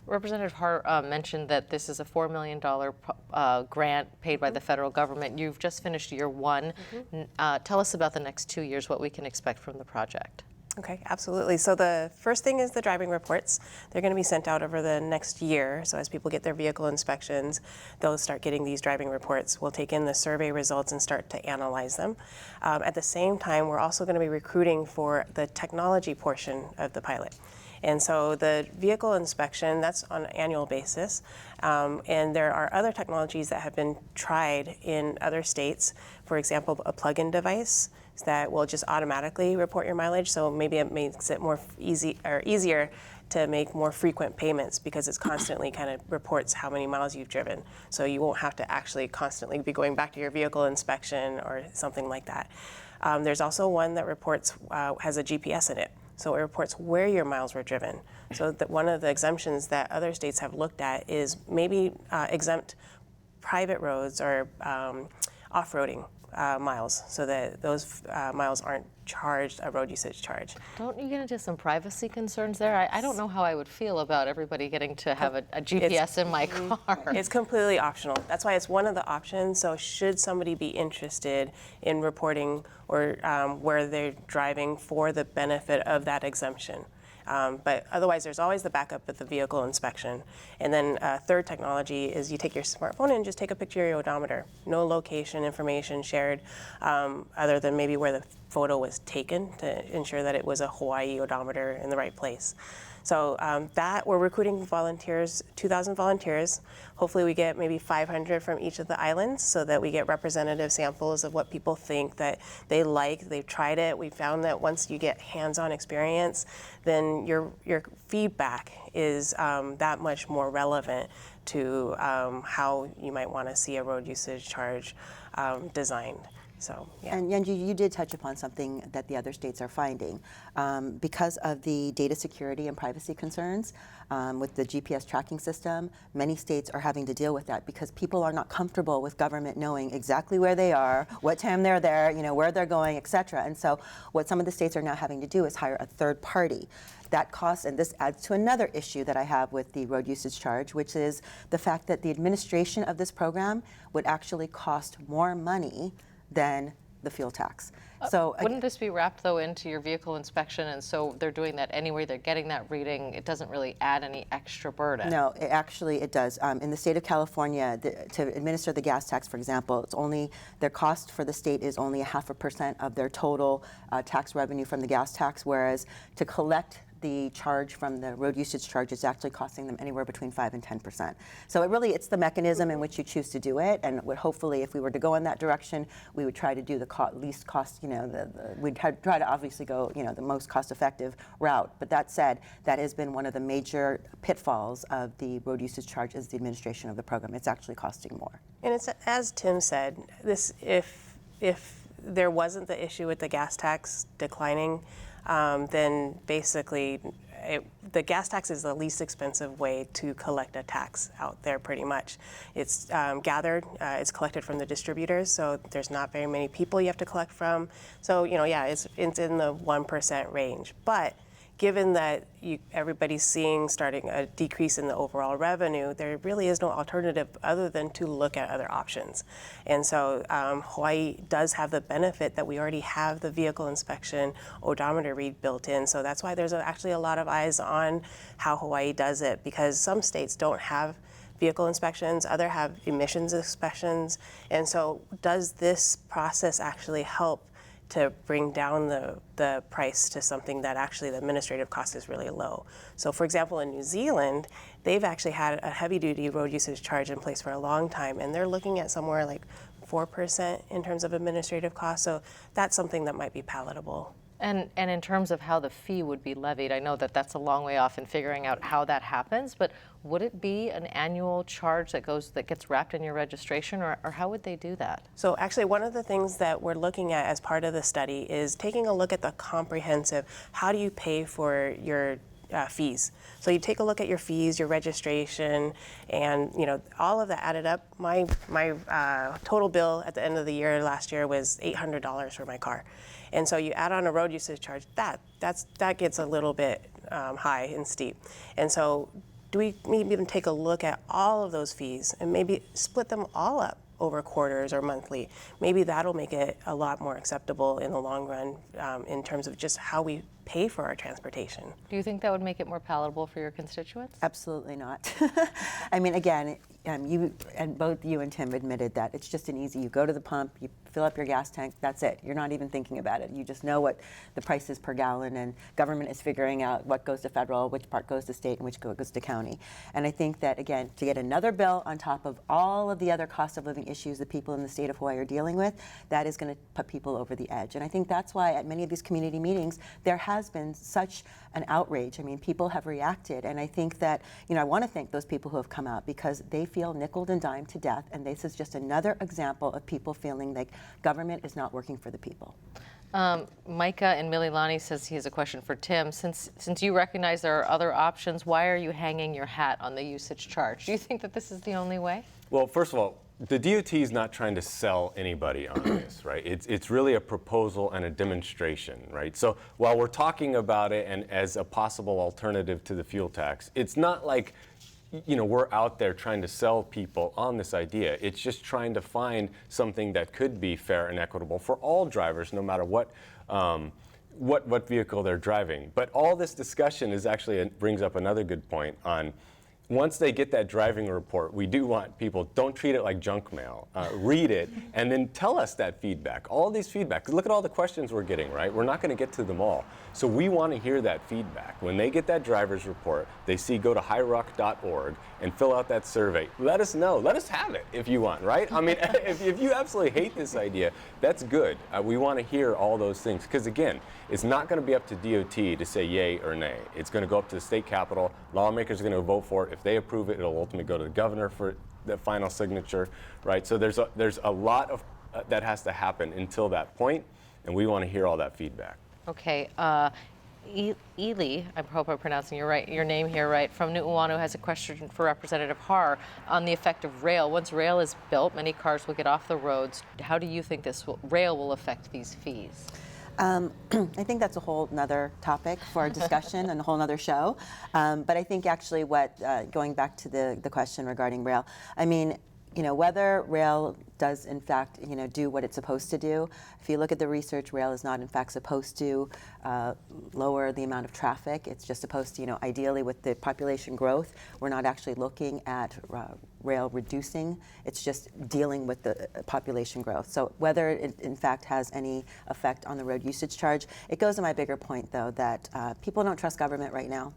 Representative Hart mentioned that this is a $4 million grant paid by the federal government. You've just finished year one. Tell us about the next 2 years, what we can expect from the project. Okay, absolutely. So the first thing is the driving reports. They're going to be sent out over the next year. So as people get their vehicle inspections, they'll start getting these driving reports. We'll take in the survey results and start to analyze them. At the same time, we're also going to be recruiting for the technology portion of the pilot. And so the vehicle inspection, that's on an annual basis. And there are other technologies that have been tried in other states. For example, a plug-in device that will just automatically report your mileage. So maybe it makes it more easier to make more frequent payments because it's constantly kind of reports how many miles you've driven. So you won't have to actually constantly be going back to your vehicle inspection or something like that. There's also one that reports, has a GPS in it. So it reports where your miles were driven. So that one of the exemptions that other states have looked at is maybe exempt private roads or off-roading miles, so that those miles aren't charged a road usage charge. Don't you get into some privacy concerns there? I don't know how I would feel about everybody getting to have a GPS in my car. It's completely optional. That's why it's one of the options. So should somebody be interested in reporting or where they're driving for the benefit of that exemption. But otherwise, there's always the backup of the vehicle inspection. And then third technology is you take your smartphone and just take a picture of your odometer. No location information shared other than maybe where the photo was taken to ensure that it was a Hawai'i odometer in the right place. So that we're recruiting volunteers, 2,000 volunteers. Hopefully we get maybe 500 from each of the islands so that we get representative samples of what people think that they like. They've tried it. We found that once you get hands-on experience, then your feedback is that much more relevant to how you might want to see a road usage charge designed. So, yeah. And Yanji, you did touch upon something that the other states are finding. Because of the data security and privacy concerns with the GPS tracking system, many states are having to deal with that because people are not comfortable with government knowing exactly where they are, what time they're there, where they're going, et cetera. And so what some of the states are now having to do is hire a third party. That costs, and this adds to another issue that I have with the road usage charge, which is the fact that the administration of this program would actually cost more money than the fuel tax. So wouldn't this be wrapped though into your vehicle inspection, and so they're doing that anyway, they're getting that reading, it doesn't really add any extra burden? No, it does. In the state of California, to administer the gas tax, for example, it's only, their cost for the state is only 0.5% of their total tax revenue from the gas tax, whereas to collect the charge from the road usage charge is actually costing them anywhere between 5 and 10%. So it's the mechanism in which you choose to do it, and hopefully if we were to go in that direction, we would try to do the least cost, we'd try to obviously go, the most cost-effective route. But that said, that has been one of the major pitfalls of the road usage charge is the administration of the program. It's actually costing more. And it's, as Tim said, this if there wasn't the issue with the gas tax declining, then basically the gas tax is the least expensive way to collect a tax out there pretty much. It's gathered, it's collected from the distributors, so there's not very many people you have to collect from. So, it's in the 1% range. But given that everybody's starting a decrease in the overall revenue, there really is no alternative other than to look at other options. And so Hawaii does have the benefit that we already have the vehicle inspection odometer read built in. So that's why there's actually a lot of eyes on how Hawaii does it, because some states don't have vehicle inspections, others have emissions inspections. And so does this process actually help to bring down the price to something that actually the administrative cost is really low? So for example, in New Zealand, they've actually had a heavy-duty road usage charge in place for a long time, and they're looking at somewhere like 4% in terms of administrative costs. So that's something that might be palatable. And in terms of how the fee would be levied, I know that that's a long way off in figuring out how that happens, but would it be an annual charge that gets wrapped in your registration, or how would they do that? So actually one of the things that we're looking at as part of the study is taking a look at the comprehensive, how do you pay for your fees? So you take a look at your fees, your registration, and all of that added up. My total bill at the end of the year last year was $800 for my car. And so you add on a road usage charge, that gets a little bit high and steep. And so do we maybe even take a look at all of those fees and maybe split them all up over quarters or monthly. Maybe that'll make it a lot more acceptable in the long run in terms of just how we pay for our transportation. Do you think that would make it more palatable for your constituents? Absolutely not. I mean, again, you and both you and Tim admitted that it's just an easy, you go to the pump, you fill up your gas tank, that's it. You're not even thinking about it. You just know what the price is per gallon, and government is figuring out what goes to federal, which part goes to state, and which goes to county. And I think that, again, to get another bill on top of all of the other cost of living issues that people in the state of Hawaii are dealing with, that is going to put people over the edge. And I think that's why at many of these community meetings, there has been such an outrage. I mean, people have reacted, and I think that, I want to thank those people who have come out, because they feel nickeled and dimed to death, and this is just another example of people feeling like government is not working for the people. Micah in Mililani says he has a question for Tim. Since you recognize there are other options, why are you hanging your hat on the usage charge? Do you think that this is the only way? Well, first of all, the DOT is not trying to sell anybody on this, right? It's really a proposal and a demonstration, right? So while we're talking about it and as a possible alternative to the fuel tax, it's not like, we're out there trying to sell people on this idea. It's just trying to find something that could be fair and equitable for all drivers, no matter what vehicle they're driving. But all this discussion is actually brings up another good point on, once they get that driving report, we do want people, don't treat it like junk mail. Read it and then tell us that feedback. All these feedback, 'cause look at all the questions we're getting, right? We're not going to get to them all. So we want to hear that feedback. When they get that driver's report, they see go to highrock.org and fill out that survey. Let us know. Let us have it if you want, right? I mean, if you absolutely hate this idea, that's good. We want to hear all those things. Because again, it's not going to be up to DOT to say yay or nay. It's going to go up to the state capitol. Lawmakers are going to vote for it. If they approve it, it'll ultimately go to the governor for the final signature, right? So there's a lot of that has to happen until that point, and we want to hear all that feedback. Okay. Ely, I hope I'm pronouncing your name here right, from Nu'uanu has a question for Representative Har on the effect of rail. Once rail is built, many cars will get off the roads. How do you think rail will affect these fees? I think that's a whole nother topic for a discussion and a whole nother show. But I think actually going back to the question regarding rail, I mean, whether rail does in fact, do what it's supposed to do. If you look at the research, rail is not in fact supposed to lower the amount of traffic. It's just supposed to, ideally with the population growth, we're not actually looking at rail reducing. It's just dealing with the population growth. So whether it in fact has any effect on the road usage charge, it goes to my bigger point though, that people don't trust government right now.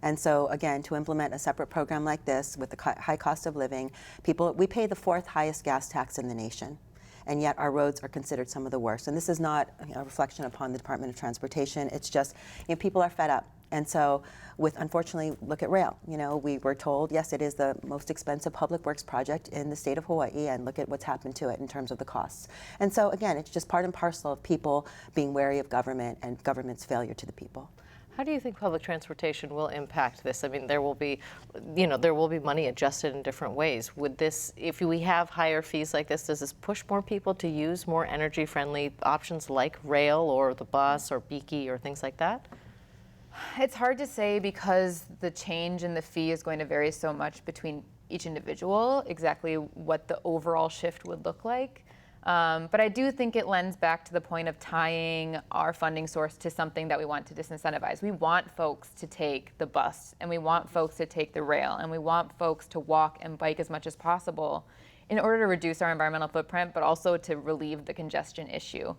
And so again, to implement a separate program like this with the high cost of living, we pay the 4th highest gas tax in the nation, and yet our roads are considered some of the worst. And this is not a reflection upon the Department of Transportation. It's just, people are fed up. And so unfortunately, look at rail. We were told, yes, it is the most expensive public works project in the state of Hawaii, and look at what's happened to it in terms of the costs. And so again, it's just part and parcel of people being wary of government and government's failure to the people. How do you think public transportation will impact this? I mean, there will be money adjusted in different ways. Would this, if we have higher fees like this, does this push more people to use more energy-friendly options like rail or the bus or Beaky or things like that? It's hard to say because the change in the fee is going to vary so much between each individual, exactly what the overall shift would look like. But I do think it lends back to the point of tying our funding source to something that we want to disincentivize. We want folks to take the bus, and we want folks to take the rail, and we want folks to walk and bike as much as possible in order to reduce our environmental footprint, but also to relieve the congestion issue.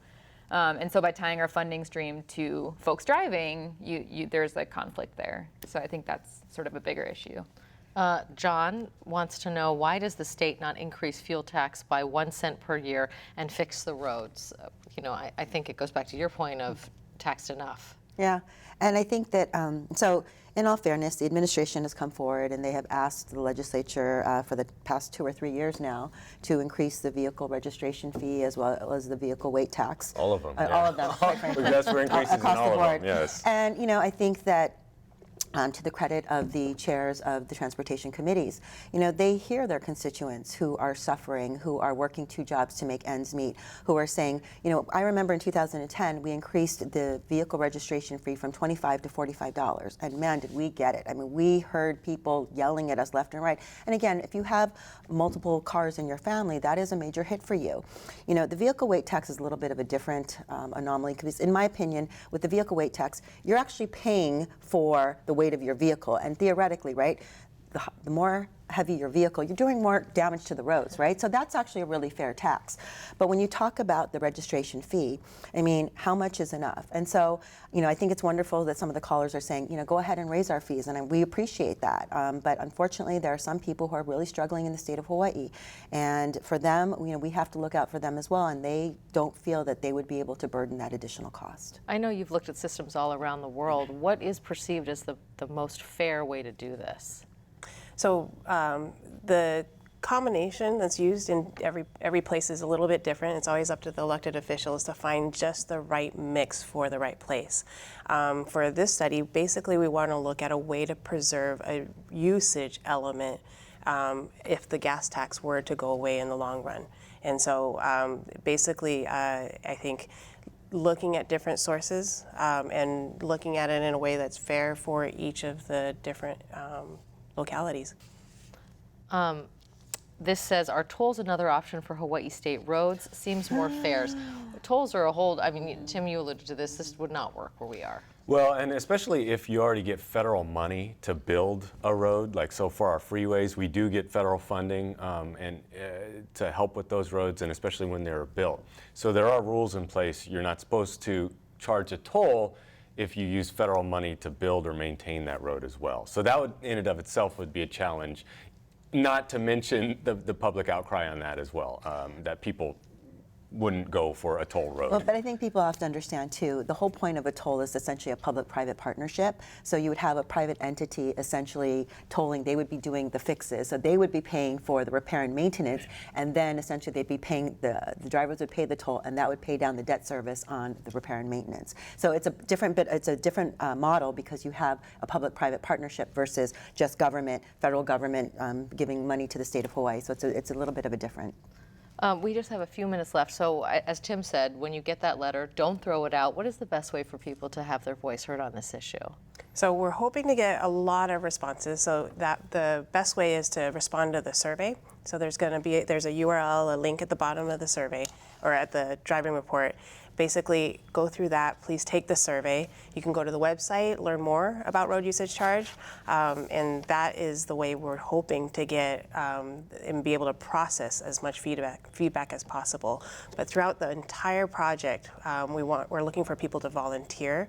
And so by tying our funding stream to folks driving, there's a conflict there. So I think that's sort of a bigger issue. John wants to know, why does the state not increase fuel tax by 1 cent per year and fix the roads? I think it goes back to your point of taxed enough. Yeah, and I think that, so in all fairness, the administration has come forward and they have asked the legislature for the past 2 or 3 years now to increase the vehicle registration fee as well as the vehicle weight tax. All of them. All of them, quite frankly. We've asked for increases in all of them, yes. And, I think that to the credit of the chairs of the transportation committees. You know, they hear their constituents who are suffering, who are working 2 jobs to make ends meet, who are saying, you know, I remember in 2010, we increased the vehicle registration fee from $25 to $45. And man, did we get it. I mean, we heard people yelling at us left and right. And again, if you have multiple cars in your family, that is a major hit for you. You know, the vehicle weight tax is a little bit of a different anomaly, because in my opinion, with the vehicle weight tax, you're actually paying for the weight of your vehicle, and theoretically, right, the more heavy your vehicle, you're doing more damage to the roads, right? So that's actually a really fair tax. But when you talk about the registration fee, I mean, how much is enough? And so, you know, I think it's wonderful that some of the callers are saying, you know, go ahead and raise our fees, and we appreciate that. But unfortunately, there are some people who are really struggling in the state of Hawaii, and for them, you know, we have to look out for them as well, and they don't feel that they would be able to burden that additional cost. I know you've looked at systems all around the world. What is perceived as the most fair way to do this? So the combination that's used in every place is a little bit different. It's always up to the elected officials to find just the right mix for the right place. For this study, basically we want to look at a way to preserve a usage element if the gas tax were to go away in the long run. And so basically I think looking at different sources and looking at it in a way that's fair for each of the different localities. This says, are tolls another option for Hawaii state roads? Seems more fair. Tolls are a whole, I mean, Tim, you alluded to this, this would not work where we are. Well, and especially if you already get federal money to build a road, like so for our freeways, we do get federal funding to help with those roads, and especially when they're built. So there are rules in place. You're not supposed to charge a toll if you use federal money to build or maintain that road as well. So that would, in and of itself, would be a challenge, not to mention the public outcry on that as well, that people wouldn't go for a toll road. Well, but I think people have to understand too, the whole point of a toll is essentially a public-private partnership. So you would have a private entity essentially tolling, they would be doing the fixes. So they would be paying for the repair and maintenance, and then essentially they'd be paying, the drivers would pay the toll, and that would pay down the debt service on the repair and maintenance. So it's a different model, because you have a public-private partnership versus just government, federal government giving money to the state of Hawaii. So it's a little bit of a different. We just have a few minutes left. So as Tim said, when you get that letter, don't throw it out. What is the best way for people to have their voice heard on this issue? So we're hoping to get a lot of responses. So that the best way is to respond to the survey. So there's a URL, a link at the bottom of the survey, or at the driving report. Basically, go through that. Please take the survey. You can go to the website, learn more about road usage charge, and that is the way we're hoping to get and be able to process as much feedback as possible. But throughout the entire project, we're looking for people to volunteer.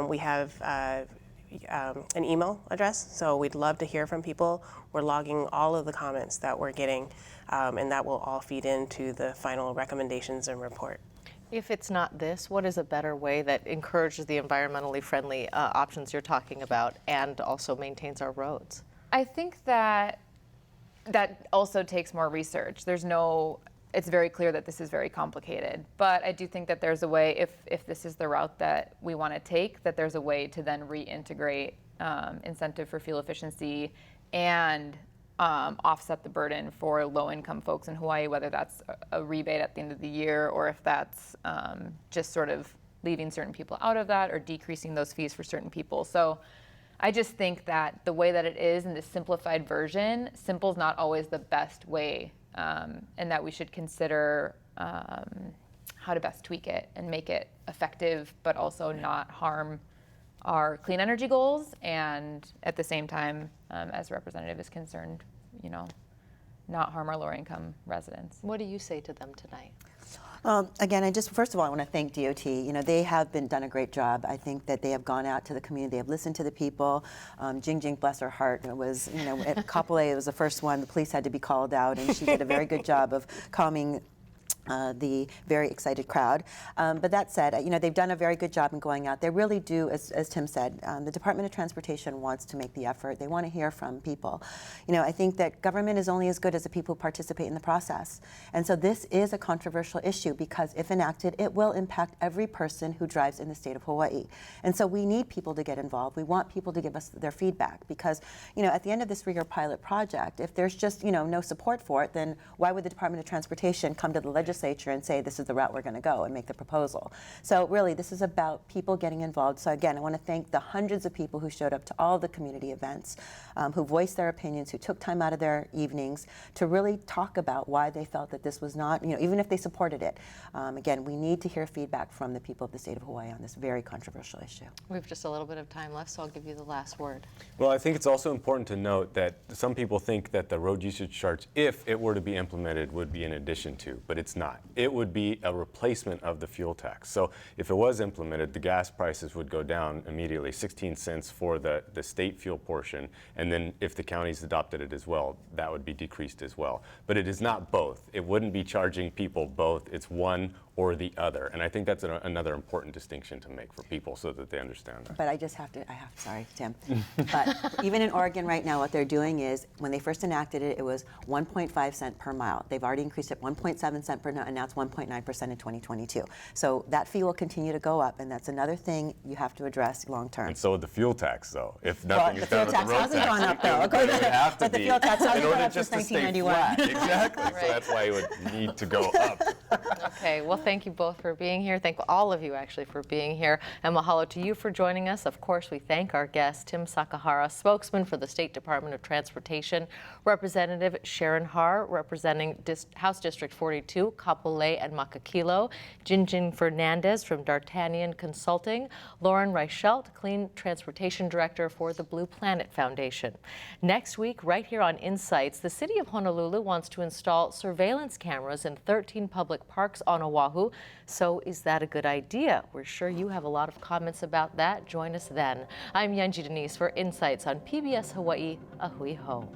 We have an email address, so we'd love to hear from people. We're logging all of the comments that we're getting, and that will all feed into the final recommendations and report. If it's not this, what is a better way that encourages the environmentally friendly options you're talking about and also maintains our roads? I think that also takes more research. It's very clear that this is very complicated, but I do think that there's a way, if this is the route that we want to take, that there's a way to then reintegrate incentive for fuel efficiency and offset the burden for low-income folks in Hawaii, whether that's a rebate at the end of the year or if that's just sort of leaving certain people out of that or decreasing those fees for certain people. So I just think that the way that it is in the simplified version, simple is not always the best way, and that we should consider how to best tweak it and make it effective, but also not harm our clean energy goals, and at the same time, as the representative is concerned, not harm our lower income residents. What do you say to them tonight? Again, first of all, I want to thank DOT. They have done a great job. I think that they have gone out to the community. They have listened to the people. Jing Jing, bless her heart, was, at Kapolei, it was the first one. The police had to be called out, and she did a very good job of calming the very excited crowd. But that said, they've done a very good job in going out. They really do, as Tim said, the Department of Transportation wants to make the effort. They want to hear from people. I think that government is only as good as the people who participate in the process. And so this is a controversial issue because if enacted, it will impact every person who drives in the state of Hawaii. And so we need people to get involved. We want people to give us their feedback because, at the end of this 3-year pilot project, if there's just, no support for it, then why would the Department of Transportation come to the legislature and say this is the route we're going to go and make the proposal? So really this is about people getting involved. So again, I want to thank the hundreds of people who showed up to all the community events, who voiced their opinions, who took time out of their evenings to really talk about why they felt that this was not, even if they supported it. Again, we need to hear feedback from the people of the state of Hawaii on this very controversial issue. We have just a little bit of time left, so I'll give you the last word. Well, I think it's also important to note that some people think that the road usage charge, if it were to be implemented, would be in addition to, but it's not. It would be a replacement of the fuel tax. So if it was implemented, the gas prices would go down immediately, 16 cents for the state fuel portion, and then if the counties adopted it as well, that would be decreased as well. But it is not both. It wouldn't be charging people both. It's one or the other. And I think that's another important distinction to make for people so that they understand that. But sorry, Tim. But even in Oregon right now, what they're doing is, when they first enacted it, it was 1.5 cent per mile. They've already increased it 1.7 cent per mile, and now it's 1.9% in 2022. So that fee will continue to go up, and that's another thing you have to address long term. And so would the fuel tax, though. If nothing is done with the road tax, hasn't gone up, though. it would have to But the be fuel tax hasn't in gone order up just since to stay 1991. flat. Exactly. Right. So that's why it would need to go up. Okay, well, thank you both for being here. Thank all of you, actually, for being here. And mahalo to you for joining us. Of course, we thank our guest, Tim Sakahara, spokesman for the State Department of Transportation, Representative Sharon Har, representing House District 42, Kapolei and Makakilo, Jinjin Fernandez from D'Artagnan Consulting, Lauren Reichelt, Clean Transportation Director for the Blue Planet Foundation. Next week, right here on Insights, the city of Honolulu wants to install surveillance cameras in 13 public parks on Oahu. So is that a good idea? We're sure you have a lot of comments about that. Join us then. I'm Yanji Denise for Insights on PBS Hawaii. Ahui ho.